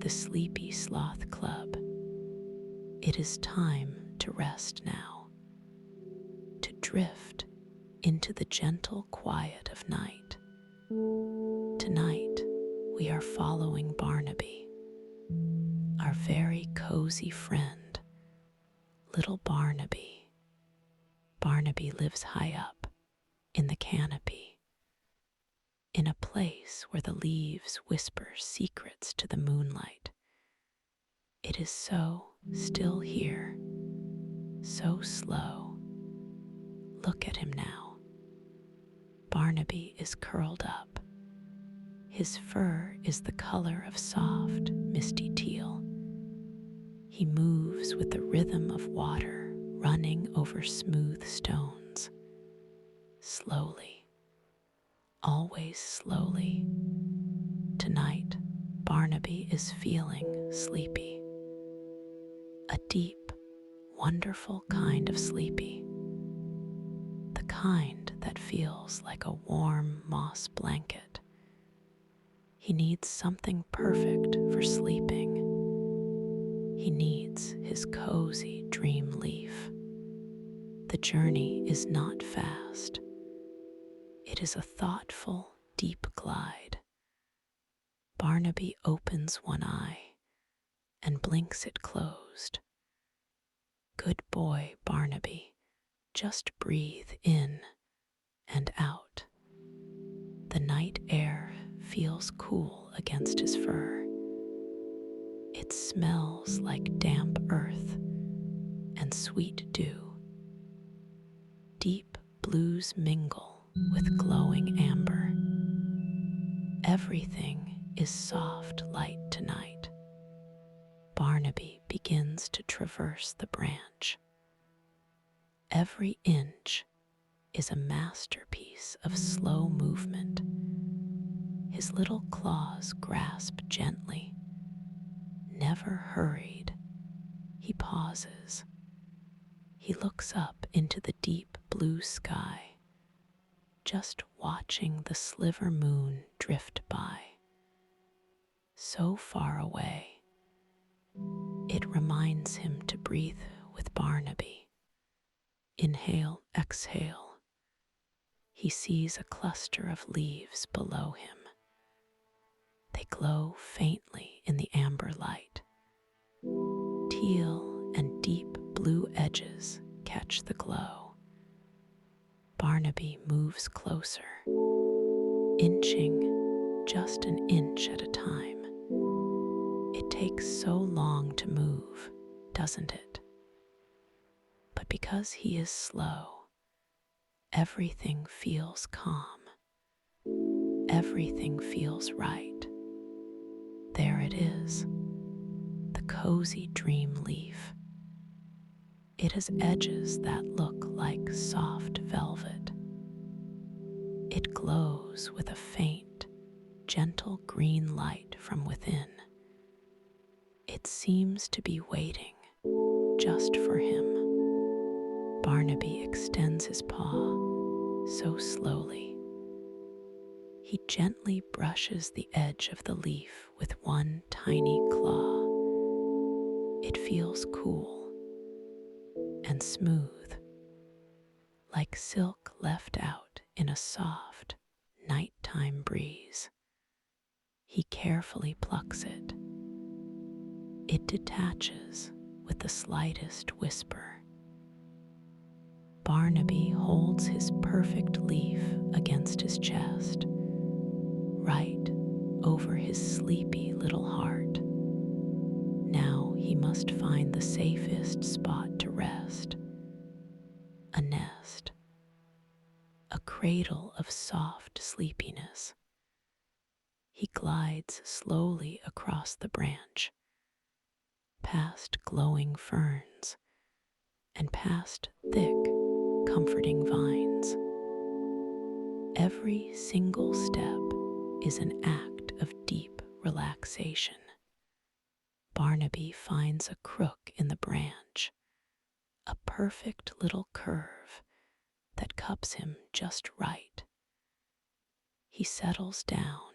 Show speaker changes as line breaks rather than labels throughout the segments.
the Sleepy Sloth Club. It is time to rest now, to drift into the gentle quiet of night. Tonight, we are following Barnaby, our very cozy friend, little Barnaby. Barnaby lives high up in the canopy, in a place where the leaves whisper secrets to the moonlight. It is so still here, so slow. Look at him now. Barnaby is curled up. His fur is the color of soft, misty teal. He moves with the rhythm of water running over smooth stones. Slowly, always slowly. Tonight, Barnaby is feeling sleepy. A deep, wonderful kind of sleepy. The kind that feels like a warm moss blanket. He needs something perfect for sleeping. He needs his cozy dream leaf. The journey is not fast. It is a thoughtful, deep glide. Barnaby opens one eye and blinks it closed. Good boy, Barnaby. Just breathe in and out. The night air feels cool against his fur. It smells like damp earth and sweet dew. Deep blues mingle with glowing amber. Everything is soft light tonight. Barnaby begins to traverse the branch. Every inch is a masterpiece of slow movement. His little claws grasp gently. Never hurried, he pauses. He looks up into the deep blue sky, just watching the sliver moon drift by. So far away, it reminds him to breathe with Barnaby. Inhale, exhale. He sees a cluster of leaves below him. They glow faintly in the amber light. Teal and deep blue edges catch the glow. Barnaby moves closer, inching just an inch at a time. It takes so long to move, doesn't it? But because he is slow, everything feels calm. Everything feels right. There it is, the cozy dream leaf. It has edges that look like soft velvet. It glows with a faint, gentle green light from within. It seems to be waiting just for him. Barnaby extends his paw so slowly. He gently brushes the edge of the leaf with one tiny claw. It feels cool and smooth, like silk left out in a soft, nighttime breeze. He carefully plucks it. It detaches with the slightest whisper. Barnaby holds his perfect leaf against his chest, right over his sleepy little heart. Now he must find the safest spot to rest. A nest, a cradle of soft sleepiness. He glides slowly across the branch, past glowing ferns, and past thick, comforting vines. Every single step is an act of deep relaxation. Barnaby finds a crook in the branch, a perfect little curve that cups him just right. He settles down,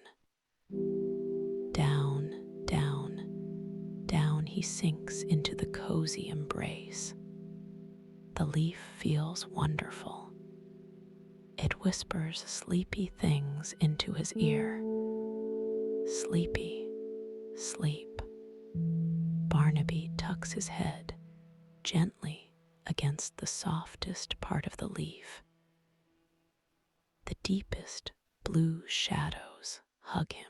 down, he sinks into the cozy embrace. The leaf feels wonderful. It whispers sleepy things into his ear. Sleepy, sleep. Barnaby tucks his head gently against the softest part of the leaf. The deepest blue shadows hug him.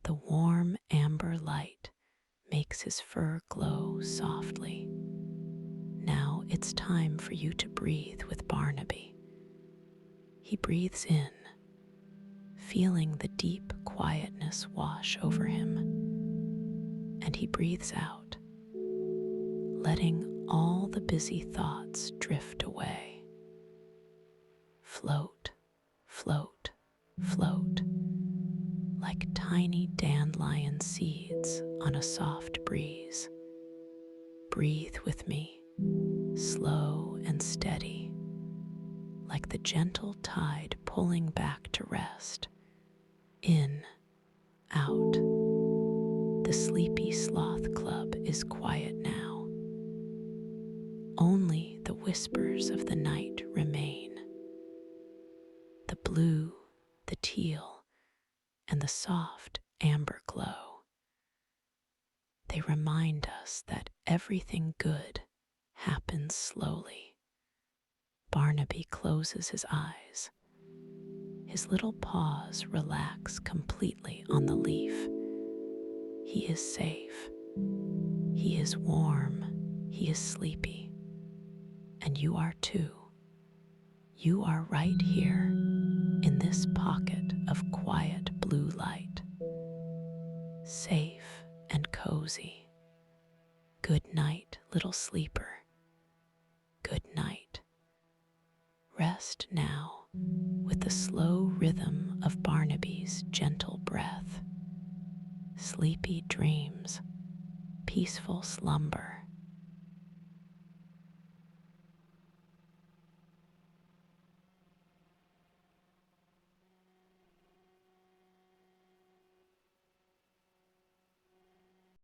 The warm amber light makes his fur glow softly. Now it's time for you to breathe with Barnaby. He breathes in, feeling the deep quietness wash over him, and he breathes out, letting all the busy thoughts drift away. Float, float, float, like tiny dandelion seeds on a soft breeze. Breathe with me, slow and steady, like the gentle tide pulling back to rest. In, out. The Sleepy Sloth Club is quiet now. Only the whispers of the night remain. The blue, the teal, and the soft amber glow. They remind us that everything good happens slowly. Barnaby closes his eyes. His little paws relax completely on the leaf. He is safe. He is warm. He is sleepy. And you are too. You are right here in this pocket of quiet blue light. Safe and cozy. Good night, little sleeper. Good night. Rest now with the slow rhythm of Barnaby's gentle breath. Sleepy dreams, peaceful slumber,